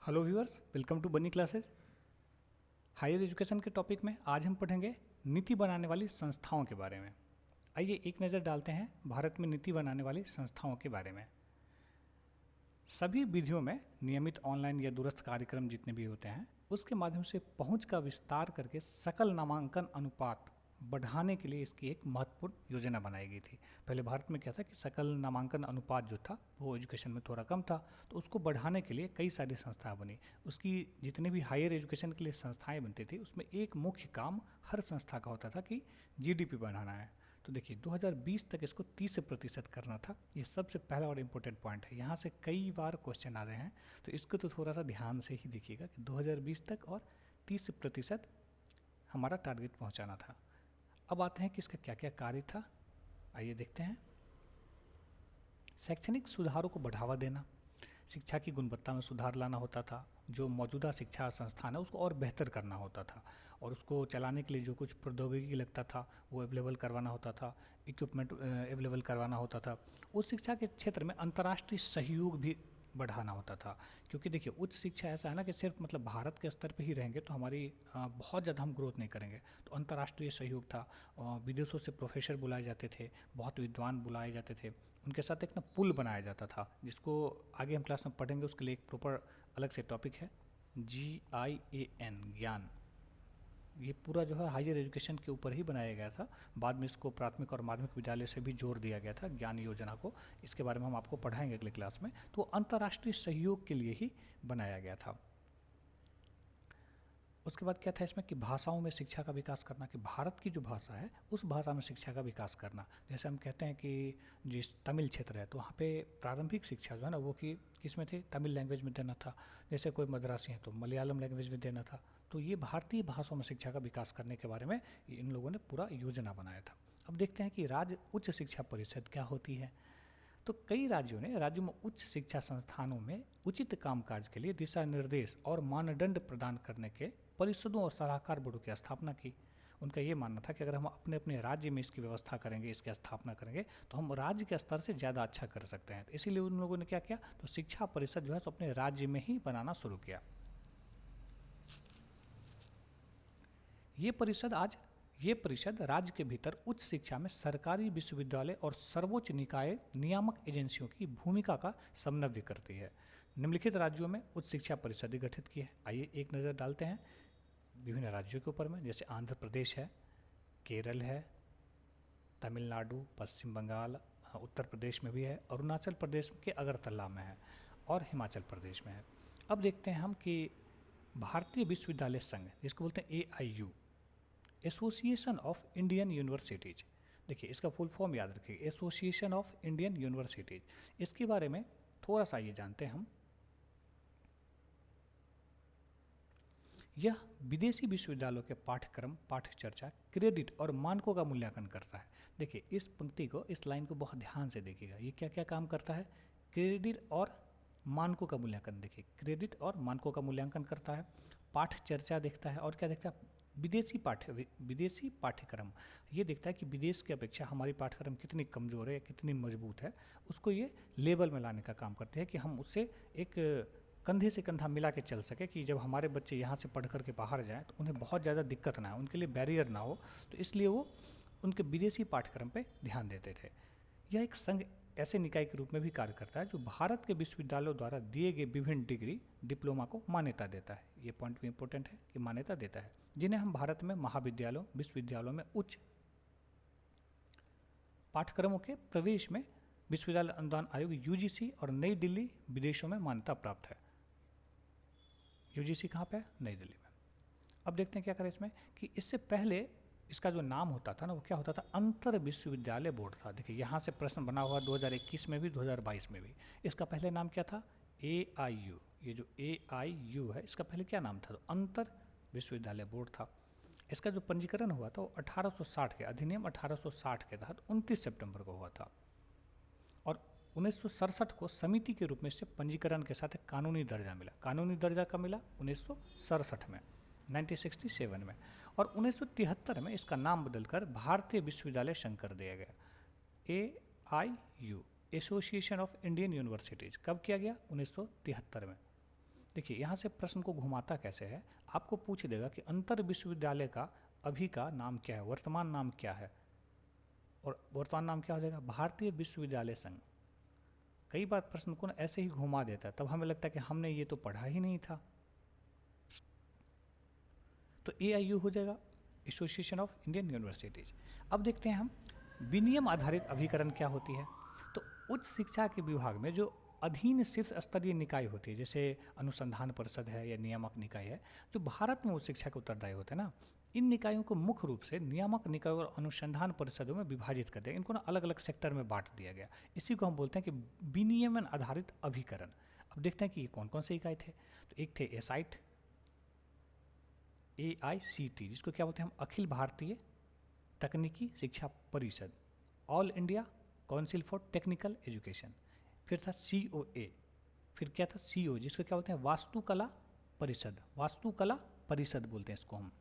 Hello viewers, welcome to बनी classes. Higher education के topic में आज हम पढ़ेंगे नीति बनाने वाली संस्थाओं के बारे में। आइए एक नज़र डालते हैं भारत में नीति बनाने वाली संस्थाओं के बारे में। सभी विधियों में नियमित ऑनलाइन या दूरस्थ कार्यक्रम जितने भी होते हैं उसके माध्यम से पहुंच का विस्तार करके सकल नामांकन अनुपात बढ़ाने के लिए इसकी एक महत्वपूर्ण योजना बनाई गई थी। पहले भारत में क्या था कि सकल नामांकन अनुपात जो था वो एजुकेशन में थोड़ा कम था, तो उसको बढ़ाने के लिए कई सारी संस्थाएं बनी। उसकी जितने भी हायर एजुकेशन के लिए संस्थाएं बनती थी उसमें एक मुख्य काम हर संस्था का होता था कि जीडीपी बढ़ाना है। तो देखिए 2020 तक इसको 30% करना था। ये सबसे पहला और इम्पोर्टेंट पॉइंट है। यहाँ से कई बार क्वेश्चन आ रहे हैं, तो इसको तो थोड़ा सा ध्यान से ही देखिएगा कि 2020 तक और 30% हमारा टारगेट पहुँचाना था। अब आते हैं कि इसका क्या क्या कार्य था, आइए देखते हैं। शैक्षणिक सुधारों को बढ़ावा देना, शिक्षा की गुणवत्ता में सुधार लाना होता था। जो मौजूदा शिक्षा संस्थान है उसको और बेहतर करना होता था, और उसको चलाने के लिए जो कुछ प्रौद्योगिकी लगता था वो अवेलेबल करवाना होता था, इक्विपमेंट अवेलेबल करवाना होता था। उस शिक्षा के क्षेत्र में अंतर्राष्ट्रीय सहयोग भी बढ़ाना होता था, क्योंकि देखिए उच्च शिक्षा ऐसा है ना कि सिर्फ मतलब भारत के स्तर पे ही रहेंगे तो हमारी बहुत ज़्यादा हम ग्रोथ नहीं करेंगे। तो अंतर्राष्ट्रीय सहयोग था, विदेशों से प्रोफेसर बुलाए जाते थे, बहुत विद्वान बुलाए जाते थे, उनके साथ एक ना पुल बनाया जाता था, जिसको आगे हम क्लास में पढ़ेंगे। उसके लिए एक प्रॉपर अलग से टॉपिक है, GIAN, ज्ञान। ये पूरा जो है हायर एजुकेशन के ऊपर ही बनाया गया था। बाद में इसको प्राथमिक और माध्यमिक विद्यालय से भी जोड़ दिया गया था, ज्ञान योजना को। इसके बारे में हम आपको पढ़ाएंगे अगले क्लास में। तो अंतर्राष्ट्रीय सहयोग के लिए ही बनाया गया था। उसके बाद क्या था इसमें कि भाषाओं में शिक्षा का विकास करना, कि भारत की जो भाषा है उस भाषा में शिक्षा का विकास करना। जैसे हम कहते हैं कि जिस तमिल क्षेत्र है तो वहाँ पे प्रारंभिक शिक्षा जो है ना वो कि किस में थी, तमिल लैंग्वेज में देना था। जैसे कोई मद्रासी है तो मलयालम लैंग्वेज में देना था। तो ये भारतीय भाषाओं में शिक्षा का विकास करने के बारे में इन लोगों ने पूरा योजना बनाया था। अब देखते हैं कि राज्य उच्च शिक्षा परिषद क्या होती है। तो कई राज्यों ने राज्यों में उच्च शिक्षा संस्थानों में उचित कामकाज के लिए दिशा निर्देश और मानदंड प्रदान करने के परिषदों और सलाहकार बोर्डों की स्थापना की। उनका ये मानना था कि अगर हम अपने अपने राज्य में इसकी व्यवस्था करेंगे, इसकी स्थापना करेंगे, तो हम राज्य के स्तर से ज़्यादा अच्छा कर सकते हैं। तो इसीलिए उन लोगों ने क्या किया, तो शिक्षा परिषद जो है तो अपने राज्य में ही बनाना शुरू किया। ये परिषद राज्य के भीतर उच्च शिक्षा में सरकारी विश्वविद्यालय और सर्वोच्च निकाय नियामक एजेंसियों की भूमिका का समन्वय करती है। निम्नलिखित राज्यों में उच्च शिक्षा परिषद गठित की है। आइए एक नज़र डालते हैं विभिन्न राज्यों के ऊपर में। जैसे आंध्र प्रदेश है, केरल है, तमिलनाडु, पश्चिम बंगाल, उत्तर प्रदेश में भी है, अरुणाचल प्रदेश के अगरतला में है, और हिमाचल प्रदेश में है। अब देखते हैं हम कि भारतीय विश्वविद्यालय संघ, जिसको बोलते हैं AIU, association of Indian universities. देखिए इसका फुल फॉर्म याद रखिए, एसोसिएशन ऑफ इंडियन यूनिवर्सिटीज। इसके बारे में थोड़ा सा ये जानते हैं हम। यह विदेशी विश्वविद्यालयों के पाठ्यक्रम, पाठ्यचर्चा, क्रेडिट और मानकों का मूल्यांकन करता है। देखिए इस पंक्ति को, इस लाइन को बहुत ध्यान से देखिएगा। ये क्या क्या काम करता है, क्रेडिट और मानकों का मूल्यांकन। देखिए क्रेडिट और मानकों का मूल्यांकन करता है, पाठ्यचर्चा देखता है, और क्या देखता है, विदेशी पाठ्यक्रम। ये देखता है कि विदेश की अपेक्षा हमारी पाठ्यक्रम कितनी कमज़ोर है, कितनी मजबूत है, उसको ये लेवल में लाने का काम करते हैं कि हम उससे एक कंधे से कंधा मिला के चल सके, कि जब हमारे बच्चे यहाँ से पढ़ कर के बाहर जाएँ तो उन्हें बहुत ज़्यादा दिक्कत ना हो, उनके लिए बैरियर ना हो। तो इसलिए वो उनके विदेशी पाठ्यक्रम पे ध्यान देते थे। यह एक संघ ऐसे निकाय के रूप में भी कार्य करता है जो भारत के विश्वविद्यालयों द्वारा दिए गए विभिन्न डिग्री, डिप्लोमा को मान्यता देता है। ये पॉइंट भी इंपॉर्टेंट है कि मान्यता देता है, जिन्हें हम भारत में महाविद्यालयों, विश्वविद्यालयों में उच्च पाठ्यक्रमों के प्रवेश में विश्वविद्यालय अनुदान आयोग UGC और नई दिल्ली विदेशों में मान्यता प्राप्त है। UGC कहाँ पे है, नई दिल्ली में। अब देखते हैं क्या करें इसमें कि इससे पहले इसका जो नाम होता था ना वो क्या होता था, अंतर विश्वविद्यालय बोर्ड था। देखिए यहाँ से प्रश्न बना हुआ 2021 में भी, 2022 में भी। इसका पहले नाम क्या था, AIU। ये जो AIU है इसका पहले क्या नाम था, तो अंतर विश्वविद्यालय बोर्ड था। इसका जो पंजीकरण हुआ था वो 1860 के अधिनियम 1860 के तहत 29 सितंबर को हुआ था, और 1967 को समिति के रूप में इससे पंजीकरण के साथ एक कानूनी दर्जा मिला। कानूनी दर्जा कब मिला, 1967 में, 1967 में। और 1973 में इसका नाम बदलकर भारतीय विश्वविद्यालय संघ कर दिया गया, AIU, association of Indian universities. कब किया गया, 1973 में। देखिए यहाँ से प्रश्न को घुमाता कैसे है, आपको पूछ देगा कि अंतर विश्वविद्यालय का अभी का नाम क्या है, वर्तमान नाम क्या है, और वर्तमान नाम क्या हो जाएगा, भारतीय विश्वविद्यालय संघ। कई बार प्रश्न को ऐसे ही घुमा देता है, तब हमें लगता है कि हमने ये तो पढ़ा ही नहीं था। तो AIU हो जाएगा, एसोसिएशन ऑफ इंडियन यूनिवर्सिटीज। अब देखते हैं हम विनियम आधारित अभिकरण क्या होती है। तो उच्च शिक्षा के विभाग में जो अधीन शीर्ष स्तरीय निकाय होती है, जैसे अनुसंधान परिषद है या नियामक निकाय है, जो भारत में उच्च शिक्षा के उत्तरदायी होते हैं ना, इन निकायों को मुख्य रूप से नियामक निकाय और अनुसंधान परिषदों में विभाजित कर दिया, इनको ना अलग अलग सेक्टर में बांट दिया गया। इसी को हम बोलते हैं कि विनियमन आधारित अभिकरण। अब देखते हैं कि ये कौन कौन से इकाई थे। तो एक थे एसाइट, AICT, जिसको क्या बोलते हैं हम, अखिल भारतीय तकनीकी शिक्षा परिषद, all India council for technical education. फिर था COA, फिर क्या था CO, जिसको क्या बोलते हैं, वास्तुकला परिषद, वास्तुकला परिषद बोलते हैं इसको हम।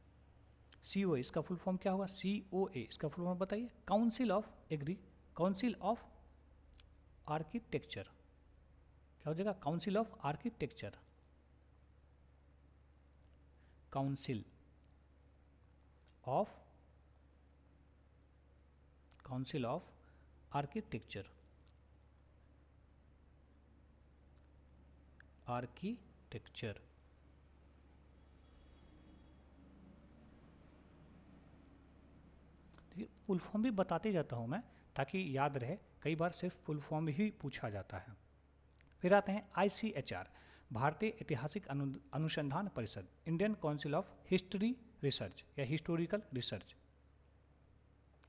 COA इसका फुल फॉर्म क्या होगा, COA इसका फुल फॉर्म बताइए, काउंसिल ऑफ आर्किटेक्चर। क्या हो जाएगा, council of architecture, council of architecture, देखिए फुल फॉर्म भी बताते जाता हूँ मैं ताकि याद रहे, कई बार सिर्फ फुल फॉर्म ही पूछा जाता है। फिर आते हैं ICHR, भारतीय ऐतिहासिक अनुसंधान परिषद, Indian council of history research या हिस्टोरिकल रिसर्च।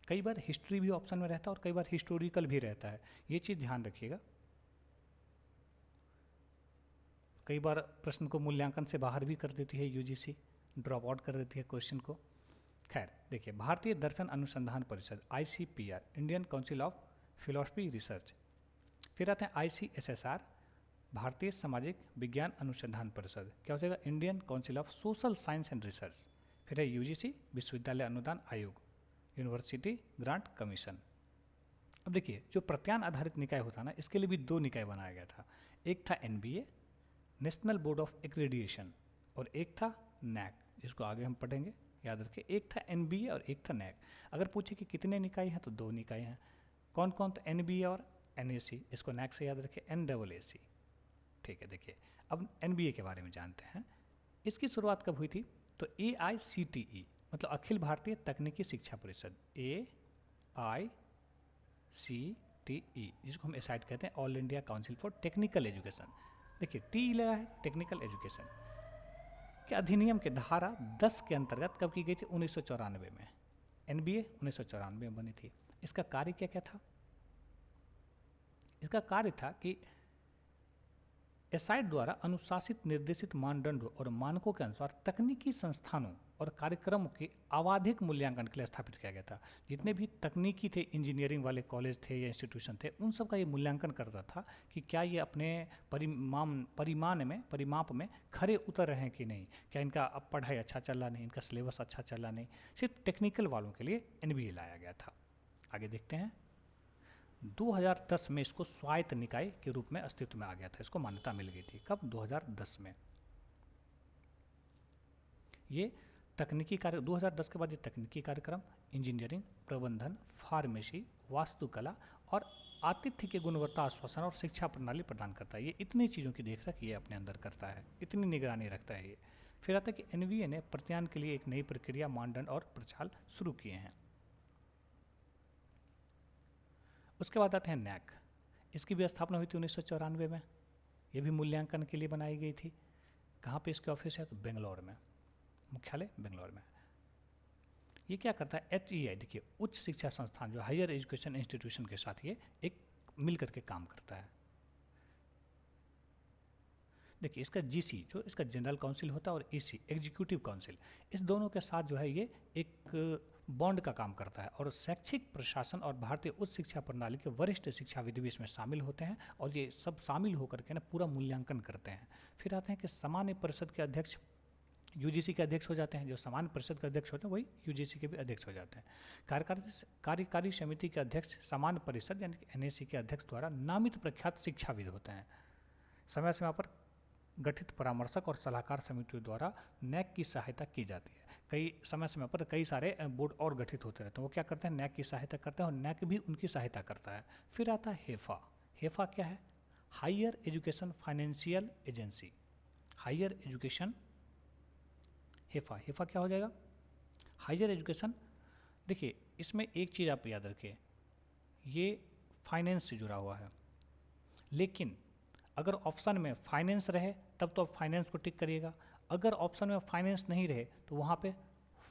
कई बार हिस्ट्री भी ऑप्शन में रहता है और कई बार हिस्टोरिकल भी रहता है, ये चीज़ ध्यान रखिएगा। कई बार प्रश्न को मूल्यांकन से बाहर भी कर देती है UGC, ड्रॉप आउट कर देती है क्वेश्चन को। खैर देखिए, भारतीय दर्शन अनुसंधान परिषद ICPR, Indian council of philosophy research. फिर आते हैं ICSSR, भारतीय सामाजिक विज्ञान अनुसंधान परिषद, क्या हो जाएगा, Indian council of social science and research. फिर है UGC, विश्वविद्यालय अनुदान आयोग, यूनिवर्सिटी ग्रांट कमीशन। अब देखिए, जो प्रत्यान आधारित निकाय होता है ना, इसके लिए भी दो निकाय बनाया गया था। एक था NBA, national board of accreditation, और एक था NAC, जिसको आगे हम पढ़ेंगे, याद रखें। एक था NBA और एक था NAC। अगर पूछे कि कितने निकाय हैं तो दो निकाय हैं। कौन कौन, तो NBA और NAC, इसको NAC से याद रखें, NAAC। ठीक है, देखिए अब NBA के बारे में जानते हैं। इसकी शुरुआत कब हुई थी, तो AICTE मतलब अखिल भारतीय तकनीकी शिक्षा परिषद, AICTE, जिसको हम एसाइट कहते हैं, all India council for technical education. देखिए T लगा है, टेक्निकल एजुकेशन के अधिनियम के धारा 10 के अंतर्गत कब की गई थी, 1994 में। NBA 1994 में बनी थी। इसका कार्य क्या क्या था, इसका कार्य था कि एसाइट द्वारा अनुशासित निर्देशित मानदंडों और मानकों के अनुसार तकनीकी संस्थानों और कार्यक्रमों के आवधिक मूल्यांकन के लिए स्थापित किया गया था। जितने भी तकनीकी थे, इंजीनियरिंग वाले कॉलेज थे या इंस्टीट्यूशन थे, उन सब का ये मूल्यांकन करता था कि क्या ये अपने परिमाप में खरे उतर रहे हैं कि नहीं, क्या इनका अब पढ़ाई अच्छा चल रहा नहीं, इनका सिलेबस अच्छा चल रहा नहीं। सिर्फ टेक्निकल वालों के लिए NBA लाया गया था। आगे देखते हैं, 2010 में इसको स्वायत्त निकाय के रूप में अस्तित्व में आ गया था, इसको मान्यता मिल गई थी। कब, 2010 में। ये तकनीकी कार्य 2010 के बाद ये तकनीकी कार्यक्रम, इंजीनियरिंग, प्रबंधन, फार्मेसी, वास्तुकला और आतिथ्य के गुणवत्ता आश्वासन और शिक्षा प्रणाली प्रदान करता है। ये इतनी चीज़ों की देखरेख ये अपने अंदर करता है, इतनी निगरानी रखता है ये। फिर आता है कि NBA ने प्रत्यायन के लिए एक नई प्रक्रिया, मानदंड और प्रचाल शुरू किए हैं। उसके बाद आते हैं NAC। इसकी भी स्थापना हुई थी 1994 में। ये भी मूल्यांकन के लिए बनाई गई थी। कहाँ पे इसके ऑफिस है, तो बेंगलोर में, मुख्यालय बेंगलोर में। ये क्या करता है, HEI, देखिए उच्च शिक्षा संस्थान जो हायर एजुकेशन इंस्टीट्यूशन के साथ ये एक मिलकर के काम करता है। देखिए इसका GC जो इसका जनरल काउंसिल होता है और EC एग्जीक्यूटिव काउंसिल, इस दोनों के साथ जो है ये एक बॉन्ड का काम करता है और शैक्षिक प्रशासन और भारतीय उच्च शिक्षा प्रणाली के वरिष्ठ शिक्षाविद भी इसमें शामिल होते हैं और ये सब शामिल होकर के ना पूरा मूल्यांकन करते हैं। फिर आते हैं कि सामान्य परिषद के अध्यक्ष UGC के अध्यक्ष हो जाते हैं। जो सामान्य परिषद के अध्यक्ष होते हैं वही UGC के भी अध्यक्ष हो जाते हैं। कार्यकारी समिति के अध्यक्ष सामान्य परिषद यानी कि NAC के अध्यक्ष द्वारा नामित प्रख्यात शिक्षाविद होते हैं। समय समय पर गठित परामर्शक और सलाहकार समितियों द्वारा नैक की सहायता की जाती है। कई समय समय पर कई सारे बोर्ड और गठित होते रहते हैं, वो क्या करते हैं, नैक की सहायता करते हैं और नैक भी उनकी सहायता करता है। फिर आता है हेफा। हेफा क्या है? Higher education financial agency. Higher education, HEFA, HEFA क्या हो जाएगा? Higher education. देखिए इसमें एक चीज़ आप याद रखिए, ये फाइनेंस से जुड़ा हुआ है, लेकिन अगर ऑप्शन में फाइनेंस रहे तब तो आप फाइनेंस को टिक करिएगा, अगर ऑप्शन में फाइनेंस नहीं रहे तो वहाँ पे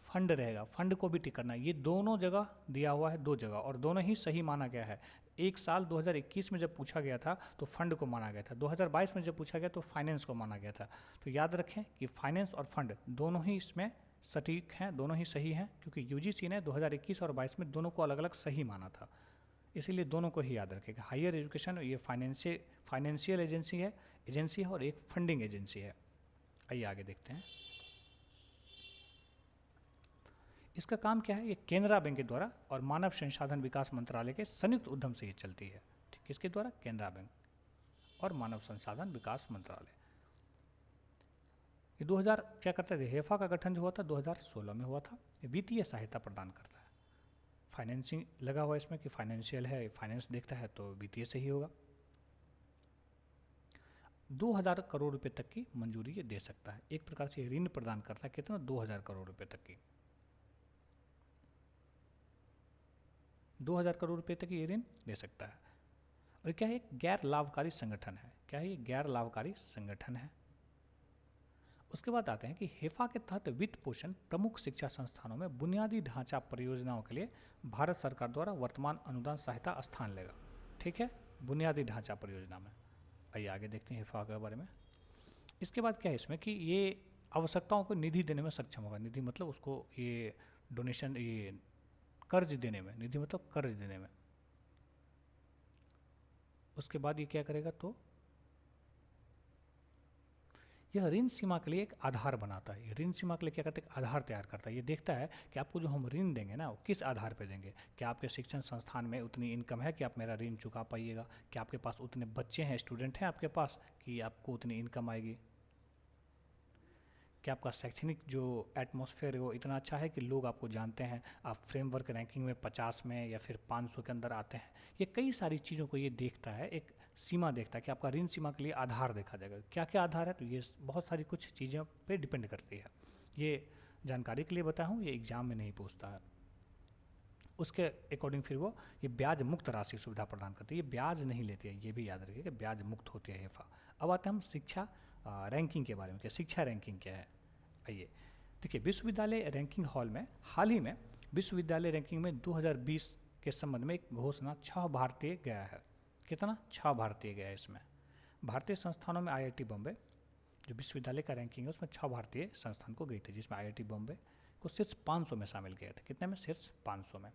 फंड रहेगा, फंड को भी टिक करना है। ये दोनों जगह दिया हुआ है, दो जगह, और दोनों ही सही माना गया है। एक साल 2021 में जब पूछा गया था तो फंड को माना गया था, 2022 में जब पूछा गया तो फाइनेंस को माना गया था। तो याद रखें कि फाइनेंस और फंड दोनों ही इसमें सटीक हैं, दोनों ही सही हैं, क्योंकि यूजीसी ने 2021 और 22 में दोनों को अलग अलग सही माना था, इसीलिए दोनों को ही याद रखेगा। हायर एजुकेशन ये फाइनेंशियल एजेंसी है और एक फंडिंग एजेंसी है। आइए आगे देखते हैं इसका काम क्या है। ये केनरा बैंक के द्वारा और मानव संसाधन विकास मंत्रालय के संयुक्त उद्यम से ये चलती है। ठीक, किसके द्वारा? केनरा बैंक और मानव संसाधन विकास मंत्रालय। ये 2000 क्या करता है, हेफा का गठन जो हुआ था 2016 में हुआ था। ये वित्तीय सहायता प्रदान करता है, फाइनेंसिंग लगा हुआ है इसमें कि फाइनेंशियल है, फाइनेंस देखता है तो वित्तीय से ही होगा। 2000 करोड़ रुपए तक की मंजूरी ये दे सकता है, एक प्रकार से ऋण प्रदान करता है। कितना? 2000 करोड़ रुपए तक की, 2000 करोड़ रुपए तक ये ऋण दे सकता है। और क्या है? एक गैर लाभकारी संगठन है। क्या है? ये गैर लाभकारी संगठन है। उसके बाद आते हैं कि हेफा के तहत वित्त पोषण प्रमुख शिक्षा संस्थानों में बुनियादी ढांचा परियोजनाओं के लिए भारत सरकार द्वारा वर्तमान अनुदान सहायता स्थान लेगा। ठीक है, बुनियादी ढांचा परियोजना में। आइए आगे देखते हैं हेफा के बारे में। इसके बाद क्या है इसमें कि ये आवश्यकताओं को निधि देने में सक्षम होगा। निधि मतलब उसको ये डोनेशन, ये कर्ज देने में, निधि मतलब कर्ज देने में। उसके बाद ये क्या करेगा, तो यह ऋण सीमा के लिए एक आधार बनाता है। ये ऋण सीमा के लिए क्या करता है? आधार तैयार करता है। ये देखता है कि आपको जो हम ऋण देंगे ना, वो किस आधार पर देंगे। क्या आपके शिक्षण संस्थान में उतनी इनकम है कि आप मेरा ऋण चुका पाइएगा? क्या आपके पास उतने बच्चे हैं, स्टूडेंट हैं आपके पास कि आपको उतनी इनकम आएगी? क्या आपका शैक्षणिक जो एटमॉस्फेयर है वो इतना अच्छा है कि लोग आपको जानते हैं, आप फ्रेमवर्क रैंकिंग में 50 में या फिर 500 के अंदर आते हैं? ये कई सारी चीज़ों को ये देखता है, एक सीमा देखता है कि आपका ऋण सीमा के लिए आधार देखा जाएगा। क्या क्या आधार है? तो ये बहुत सारी कुछ चीज़ों पे डिपेंड करती है। ये जानकारी के लिए बताया हूँ, ये एग्जाम में नहीं पूछता है। उसके अकॉर्डिंग फिर वो ये ब्याज मुक्त राशि सुविधा प्रदान करती है। ये ब्याज नहीं लेती है, ये भी याद रखिए कि ब्याज मुक्त होती है हेफा। अब आते हैं हम शिक्षा रैंकिंग के बारे में। क्या शिक्षा रैंकिंग क्या है? आइए देखिए, विश्वविद्यालय रैंकिंग हॉल में हाल ही में विश्वविद्यालय रैंकिंग में 2020 के संबंध में एक घोषणा 6 भारतीय गया है। कितना? 6 भारतीय गया है। इसमें भारतीय संस्थानों में आईआईटी बॉम्बे, जो विश्वविद्यालय का रैंकिंग है उसमें 6 भारतीय संस्थान को गई थी, जिसमें आईआईटी बॉम्बे को शीर्ष 500 में शामिल किया था। कितने में? शीर्ष 500 में।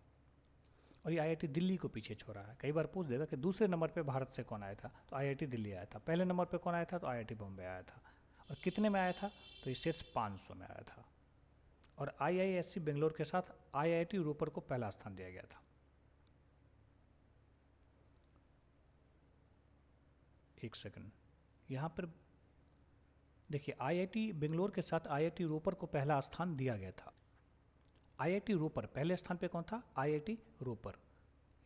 और ये आईआईटी दिल्ली को पीछे छोड़ा है। कई बार पूछ देगा कि दूसरे नंबर पे भारत से कौन आया था, तो आईआईटी दिल्ली आया था। पहले नंबर पे कौन आया था? तो आईआईटी बॉम्बे आया था। और कितने में आया था? तो ये शीर्ष 500 में आया था। और आईआईएससी बेंगलोर के साथ आईआईटी रोपर को पहला स्थान दिया गया था। एक सेकंड, यहाँ पर देखिए, आईआईटी बेंगलोर के साथ आईआईटी रोपर को पहला स्थान दिया गया था। आईआईटी रोपर पहले स्थान पे कौन था? आईआईटी रोपर,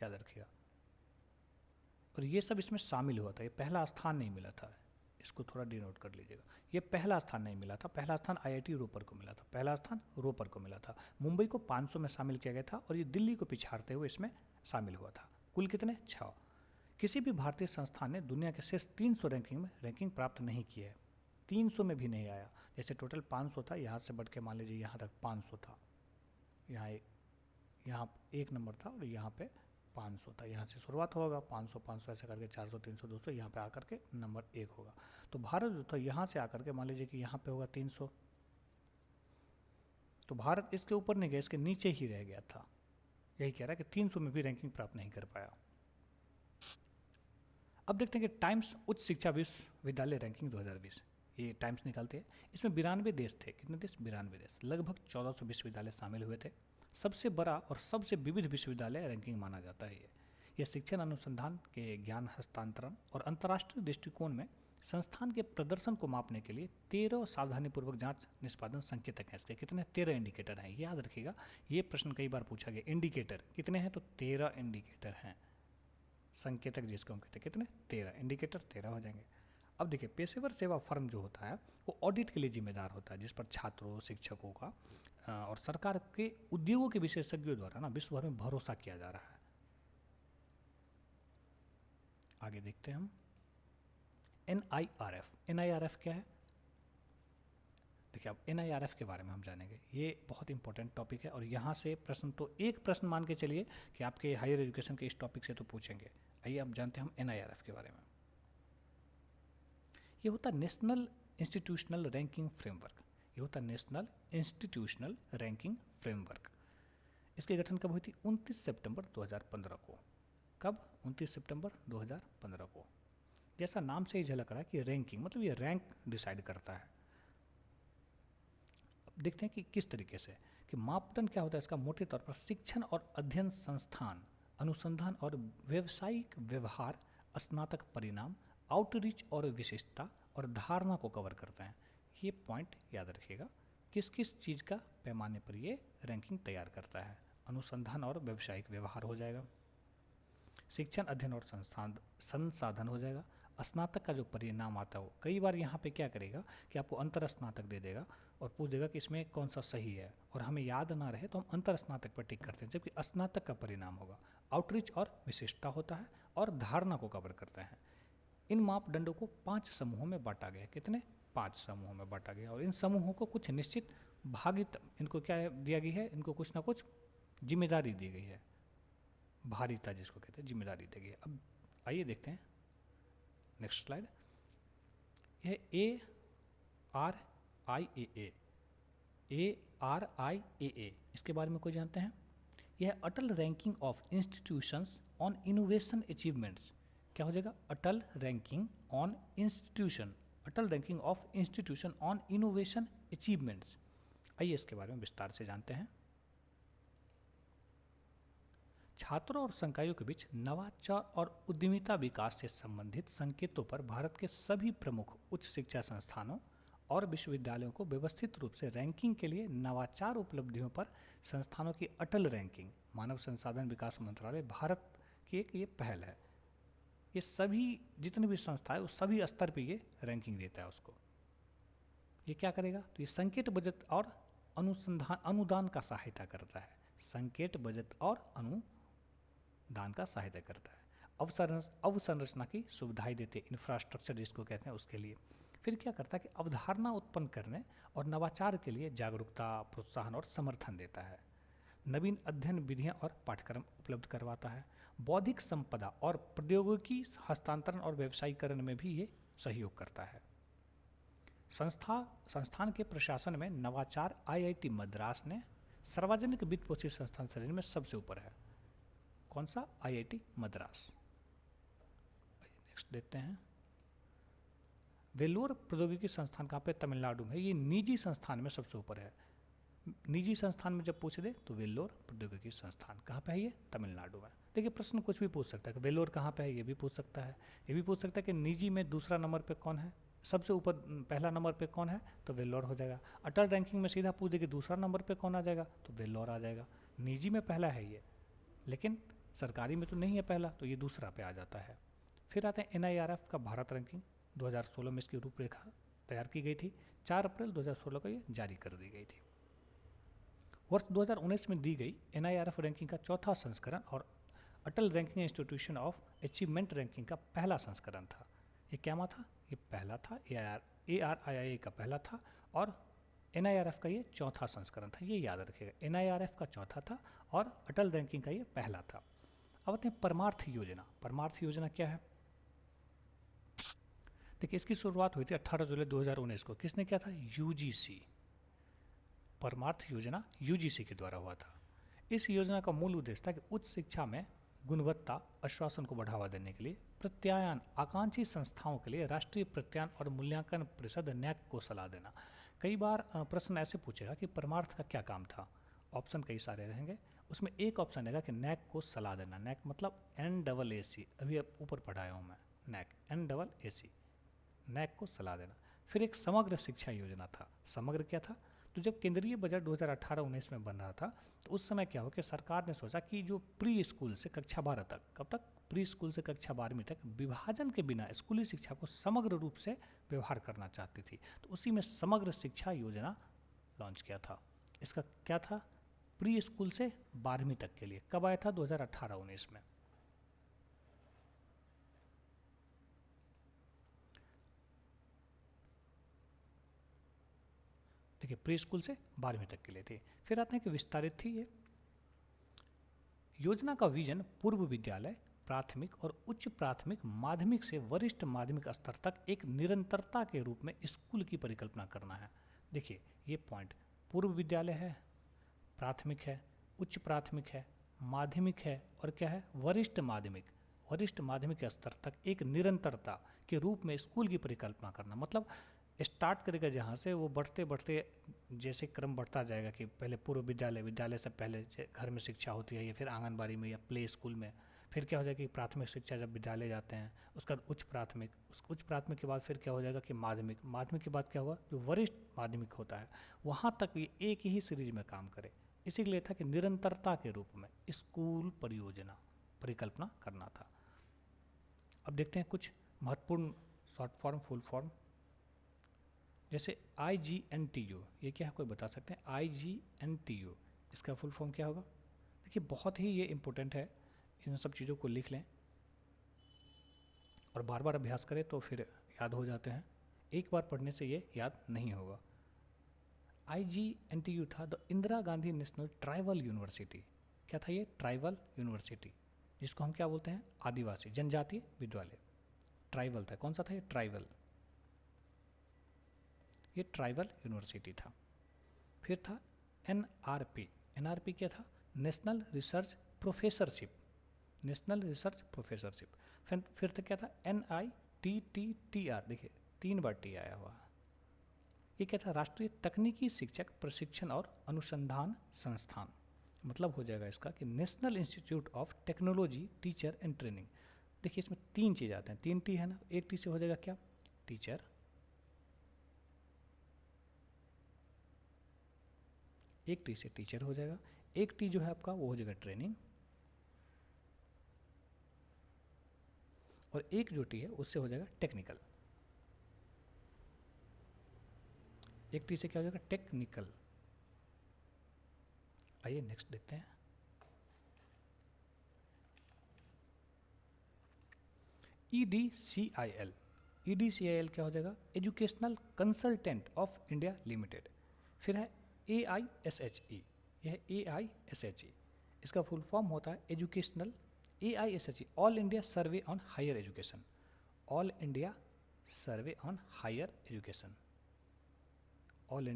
याद रखिएगा। और ये सब इसमें शामिल हुआ था, ये पहला स्थान नहीं मिला था, इसको थोड़ा डिनोट कर लीजिएगा। ये पहला स्थान नहीं मिला था, पहला स्थान आईआईटी रोपर को मिला था, पहला स्थान रोपर को मिला था। मुंबई को 500 में शामिल किया गया था और ये दिल्ली को पिछाड़ते हुए इसमें शामिल हुआ था। कुल कितने? 6। किसी भी भारतीय संस्थान ने दुनिया के शीर्ष 300 रैंकिंग में रैंकिंग प्राप्त नहीं की है। 300 में भी नहीं आया। जैसे टोटल 500 था, यहाँ से बढ़ के मान लीजिए यहाँ तक 500 था, यहाँ एक नंबर था और यहाँ पे 500 था। यहाँ से शुरुआत होगा 500 500 ऐसे करके 400 300 200, यहाँ पे आकर के नंबर 1 होगा। तो भारत जो था यहाँ से आकर के मान लीजिए कि यहाँ पे होगा 300, तो भारत इसके ऊपर नहीं गया, इसके नीचे ही रह गया था। यही कह रहा है कि 300 में भी रैंकिंग प्राप्त नहीं कर पाया। अब देखते हैं कि टाइम्स उच्च शिक्षा विश्वविद्यालय रैंकिंग 2020, ये टाइम्स निकालते हैं। इसमें 92 देश थे। कितने देश? 92 देश। लगभग 1400 विश्वविद्यालय शामिल हुए थे। सबसे बड़ा और सबसे विविध विश्वविद्यालय रैंकिंग माना जाता है। यह शिक्षण अनुसंधान के ज्ञान हस्तांतरण और अंतर्राष्ट्रीय दृष्टिकोण में संस्थान के प्रदर्शन को मापने के लिए 13 सावधानीपूर्वक जांच निष्पादन संकेतक हैं। इसके कितने? 13 इंडिकेटर हैं। याद रखिएगा, ये प्रश्न कई बार पूछा गया। इंडिकेटर कितने हैं? तो 13 इंडिकेटर हैं। संकेतक जिसको हम कहते हैं, कितने? 13 इंडिकेटर, 13 हो जाएंगे। अब देखिए, पेशेवर सेवा फर्म जो होता है वो ऑडिट के लिए जिम्मेदार होता है, जिस पर छात्रों, शिक्षकों का और सरकार के उद्योगों के विशेषज्ञों द्वारा ना विश्व भर में भरोसा किया जा रहा है। आगे देखते हैं हम NIRF। NIRF क्या है? देखिए, अब NIRF के बारे में हम जानेंगे। ये बहुत इंपॉर्टेंट टॉपिक है और यहाँ से प्रश्न, तो एक प्रश्न मान के चलिए कि आपके हायर एजुकेशन के इस टॉपिक से तो पूछेंगे। आइए अब जानते हैं हम NIRF के बारे में। ये होता है नेशनल इंस्टीट्यूशनल रैंकिंग फ्रेमवर्क। ये होता है नेशनल इंस्टीट्यूशनल रैंकिंग फ्रेमवर्क। इसके गठन कब हुई थी? 29 सितंबर 2015 को। कब? 29 सितंबर 2015 को। जैसा नाम से ही झलक रहा है कि रैंकिंग मतलब ये रैंक डिसाइड करता है। अब देखते हैं कि किस तरीके से, कि मापदंड क्या होता है इसका। मोटे तौर पर शिक्षण और अध्ययन संस्थान, अनुसंधान और व्यावसायिक व्यवहार, स्नातक परिणाम, आउटरीच और विशिष्टता और धारणा को कवर करते हैं। ये पॉइंट याद रखिएगा, किस किस चीज़ का पैमाने पर ये रैंकिंग तैयार करता है। अनुसंधान और व्यावसायिक व्यवहार हो जाएगा, शिक्षण, अध्ययन और संसाधन हो जाएगा, स्नातक का जो परिणाम आता है वो कई बार यहाँ पे क्या करेगा कि आपको अंतर स्नातक दे देगा और पूछ देगा कि इसमें कौन सा सही है, और हमें याद ना रहे तो हम अंतर स्नातक पर टिक करते हैं, जबकि स्नातक का परिणाम होगा। आउटरीच और विशिष्टता होता है और धारणा को कवर करते हैं। इन मापदंडों को 5 समूहों में बांटा गया। कितने? 5 समूहों में बांटा गया। और इन समूहों को कुछ निश्चित भागित, इनको क्या दिया गई है? इनको कुछ ना कुछ जिम्मेदारी दी गई है। भारीता जिसको कहते हैं, जिम्मेदारी दी गई है। अब आइए देखते हैं नेक्स्ट स्लाइड। यह ARIAA, इसके बारे में कोई जानते हैं? यह Atal ranking of institutions on innovation achievements. क्या हो जाएगा? Atal ranking on institution, Atal ranking of institution on innovation achievements. आइए इसके बारे में विस्तार से जानते हैं। छात्रों और संकायों के बीच नवाचार और उद्यमिता विकास से संबंधित संकेतों पर भारत के सभी प्रमुख उच्च शिक्षा संस्थानों और विश्वविद्यालयों को व्यवस्थित रूप से रैंकिंग के लिए नवाचार उपलब्धियों पर संस्थानों की अटल रैंकिंग, मानव संसाधन विकास मंत्रालय भारत की एक ये पहल है। ये सभी जितने भी संस्था है उस सभी स्तर पर ये रैंकिंग देता है उसको। ये क्या करेगा? तो ये संकेत, बजट और अनुदान का सहायता करता है। संकेत, बजट और अनुदान का सहायता करता है। अवसंरचना की सुविधाएं देते, इंफ्रास्ट्रक्चर जिसको कहते हैं उसके लिए। फिर क्या करता है कि अवधारणा उत्पन्न करने और नवाचार के लिए जागरूकता, प्रोत्साहन और समर्थन देता है। नवीन अध्ययन विधियां और पाठ्यक्रम उपलब्ध करवाता है। बौद्धिक संपदा और प्रौद्योगिकी हस्तांतरण और व्यवसायीकरण में भी ये सहयोग करता है। संस्थान के प्रशासन में नवाचार IIT मद्रास ने सार्वजनिक वित्त पोषित संस्थान श्रेणी में सबसे ऊपर है। कौन सा? IIT मद्रास। नेक्स्ट देखते हैं। वेल्लोर प्रौद्योगिकी संस्थान कहाँ पे? तमिलनाडु में। ये निजी संस्थान में सबसे ऊपर है। निजी संस्थान में जब पूछ दे तो वेल्लोर प्रौद्योगिकी संस्थान कहाँ पे है? ये तमिलनाडु में। देखिए, प्रश्न कुछ भी पूछ सकता है कि वेल्लोर कहाँ पे है, ये भी पूछ सकता है। ये भी पूछ सकता है कि निजी में दूसरा नंबर पे कौन है, सबसे ऊपर पहला नंबर पे कौन है, तो वेल्लोर हो जाएगा। अटल रैंकिंग में सीधा पूछ दे कि दूसरा नंबर पे कौन आ जाएगा, तो वेल्लोर आ जाएगा। निजी में पहला है ये, लेकिन सरकारी में तो नहीं है पहला, तो ये दूसरा पे आ जाता है। फिर आते हैं NIRF का भारत रैंकिंग। 2016 में इसकी रूपरेखा तैयार की गई थी। 4 अप्रैल 2016 को ये जारी कर दी गई थी। वर्ष 2019 में दी गई NIRF रैंकिंग का चौथा संस्करण और Atal ranking institution of achievement ranking का पहला संस्करण था। ये क्या था? ये पहला था। ARIIA का पहला था और NIRF का ये चौथा संस्करण था। ये याद रखिएगा, NIRF का चौथा था और अटल रैंकिंग का ये पहला था। अब आते हैं परमार्थ योजना। परमार्थ योजना क्या है? देखिए, इसकी शुरुआत हुई थी 18 जुलाई 2019 को। किसने किया था? UGC। परमार्थ योजना UGC के द्वारा हुआ था। इस योजना का मूल उद्देश्य था कि उच्च शिक्षा में गुणवत्ता आश्वासन को बढ़ावा देने के लिए प्रत्यायन आकांक्षी संस्थाओं के लिए राष्ट्रीय प्रत्यायन और मूल्यांकन परिषद NAAC को सलाह देना। कई बार प्रश्न ऐसे पूछेगा कि परमार्थ का क्या काम था। ऑप्शन कई सारे रहेंगे, उसमें एक ऑप्शन रहेगा कि NAAC को सलाह देना। NAAC मतलब NAAC, अभी ऊपर पढ़ाया हूँ मैं, NAAC NAAC नैक को सलाह देना। फिर एक समग्र शिक्षा योजना था। समग्र क्या था? तो जब केंद्रीय बजट 2018-19 में बन रहा था तो उस समय क्या हो कि सरकार ने सोचा कि जो प्री स्कूल से कक्षा 12 तक, कब तक? प्री स्कूल से कक्षा 12वीं तक विभाजन के बिना स्कूली शिक्षा को समग्र रूप से व्यवहार करना चाहती थी। तो उसी में समग्र शिक्षा योजना लॉन्च किया था। इसका क्या था? प्री स्कूल से 12वीं तक के लिए। कब आया था? 2018-19 में। देखिए, प्री स्कूल से 12वीं तक के लिए थी। फिर आते हैं कि विस्तारित थी ये योजना का विजन पूर्व विद्यालय, प्राथमिक और उच्च प्राथमिक, माध्यमिक से वरिष्ठ माध्यमिक स्तर तक एक निरंतरता के रूप में स्कूल की परिकल्पना करना है। देखिए ये पॉइंट, पूर्व विद्यालय है, प्राथमिक है, उच्च प्राथमिक है, माध्यमिक है और क्या है? वरिष्ठ माध्यमिक। वरिष्ठ माध्यमिक स्तर तक एक निरंतरता के रूप में स्कूल की परिकल्पना करना, मतलब स्टार्ट करेगा जहाँ से, वो बढ़ते बढ़ते जैसे क्रम बढ़ता जाएगा कि पहले पूर्व विद्यालय, विद्यालय से पहले घर में शिक्षा होती है या फिर आंगनबाड़ी में या प्ले स्कूल में, फिर क्या हो जाएगा कि प्राथमिक शिक्षा जब विद्यालय जाते हैं, उसका उच्च प्राथमिक, उस उच्च प्राथमिक के बाद फिर क्या हो जाएगा कि माध्यमिक, माध्यमिक के बाद क्या हुआ? जो वरिष्ठ माध्यमिक होता है वहाँ तक ये एक ही सीरीज में काम करे। इसी के लिए था कि निरंतरता के रूप में स्कूल परियोजना परिकल्पना करना था। अब देखते हैं कुछ महत्वपूर्ण शॉर्ट फॉर्म, फुल फॉर्म। जैसे IGNTU, ये क्या है, कोई बता सकते हैं? IGNTU इसका फुल फॉर्म क्या होगा? देखिए बहुत ही ये इम्पोर्टेंट है, इन सब चीज़ों को लिख लें और बार बार अभ्यास करें तो फिर याद हो जाते हैं, एक बार पढ़ने से ये याद नहीं होगा। IGNTU था the Indira Gandhi national tribal university. क्या था ये? ट्राइबल यूनिवर्सिटी, जिसको हम क्या बोलते हैं? आदिवासी जनजातीय विद्यालय। ट्राइबल था, कौन सा था ये? ट्राइबल। ये ट्राइबल यूनिवर्सिटी था। फिर था NRP। NRP क्या था? National research professorship. National research professorship. फिर था क्या था? NITTTR। देखिए 3 बार टी आया हुआ। ये क्या था? राष्ट्रीय तकनीकी शिक्षक प्रशिक्षण और अनुसंधान संस्थान। मतलब हो जाएगा इसका कि national institute of technology teacher and training. देखिए इसमें 3 चीज़ आते हैं, 3 टी है ना, एक टी से हो जाएगा क्या? टीचर, एक टी से टीचर हो जाएगा, एक टी जो है आपका वो हो जाएगा ट्रेनिंग, और एक जो टी है उससे हो जाएगा टेक्निकल। एक टी से क्या हो जाएगा? टेक्निकल। आइए नेक्स्ट देखते हैं। EDCIL। EDCIL क्या हो जाएगा? Educational consultant of India limited. फिर है AISHE। यह है AISHE, इसका फुल फॉर्म होता है educational, AISHE all India survey on higher education. All India survey on higher education. All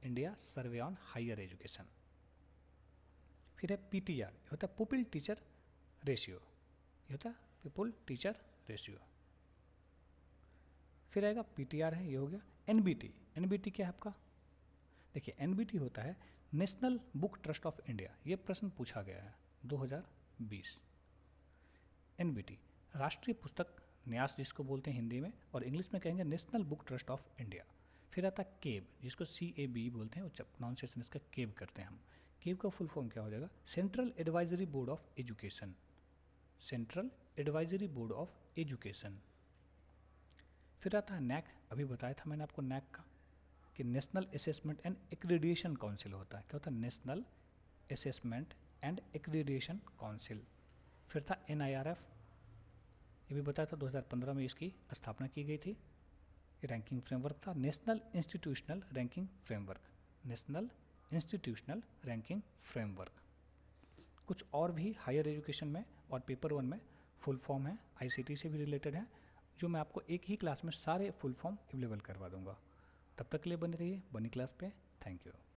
India survey on higher education. फिर है PTR, ये होता है पुपिल टीचर रेशियो। ये होता है पीपल टीचर रेशियो। फिर आएगा PTR है, ये हो गया। NBT। NBT क्या है आपका? देखिए NBT होता है national book trust of India. ये प्रश्न पूछा गया है 2020। NBT राष्ट्रीय पुस्तक न्यास जिसको बोलते हैं हिंदी में, और इंग्लिश में कहेंगे national book trust of India. फिर आता है केब, जिसको CAB बोलते हैं, प्रोनाउंसिएशन इसका केब करते हैं हम। केब का फुल फॉर्म क्या हो जाएगा? Central advisory board of education. Central advisory board of education. फिर आता है NAC। अभी बताया था मैंने आपको NAC का कि national assessment and accreditation council होता है। क्या होता है? National assessment and accreditation council. फिर था NIRF, ये भी बताया था 2015 में इसकी स्थापना की गई थी। रैंकिंग फ्रेमवर्क था, national institutional ranking framework. National institutional ranking framework. कुछ और भी हायर एजुकेशन में और पेपर 1 में फुल फॉर्म है, ICT से भी रिलेटेड है, जो मैं आपको एक ही क्लास में सारे फुल फॉर्म अवेलेबल करवा दूंगा। तब तक के लिए बने रहिए बनी क्लास पे। Thank you.